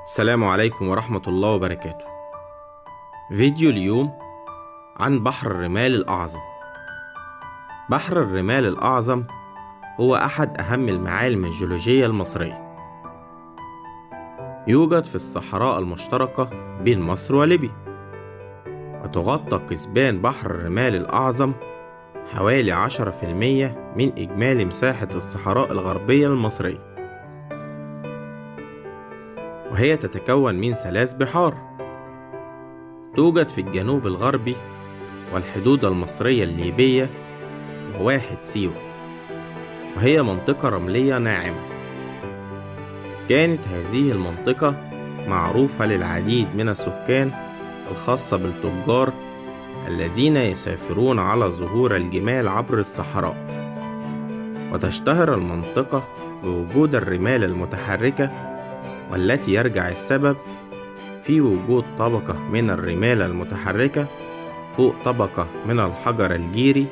السلام عليكم ورحمة الله وبركاته. فيديو اليوم عن بحر الرمال الأعظم. بحر الرمال الأعظم هو أحد أهم المعالم الجيولوجية المصرية. يوجد في الصحراء المشتركة بين مصر وليبيا، وتغطى كثبان بحر الرمال الأعظم حوالي 10% من إجمالي مساحة الصحراء الغربية المصرية، وهي تتكون من 3 بحار توجد في الجنوب الغربي والحدود المصرية الليبية، وواحد سيوة، وهي منطقة رملية ناعمة. كانت هذه المنطقة معروفة للعديد من السكان، الخاصة بالتجار الذين يسافرون على ظهور الجمال عبر الصحراء. وتشتهر المنطقة بوجود الرمال المتحركة، والتي يرجع السبب في وجود طبقة من الرمال المتحركة فوق طبقة من الحجر الجيري،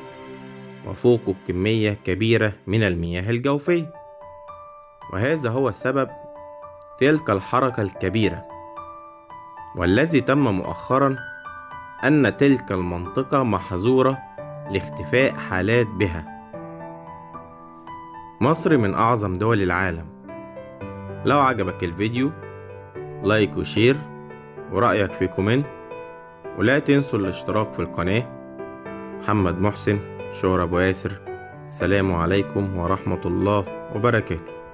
وفوقه كمية كبيرة من المياه الجوفية، وهذا هو سبب تلك الحركة الكبيرة. والذي تم مؤخرا أن تلك المنطقة محظورة لاختفاء حالات بها. مصر من أعظم دول العالم. لو عجبك الفيديو لايك وشير ورأيك في كومنت، ولا تنسوا الاشتراك في القناة. محمد محسن شهر أبو ياسر. السلام عليكم ورحمة الله وبركاته.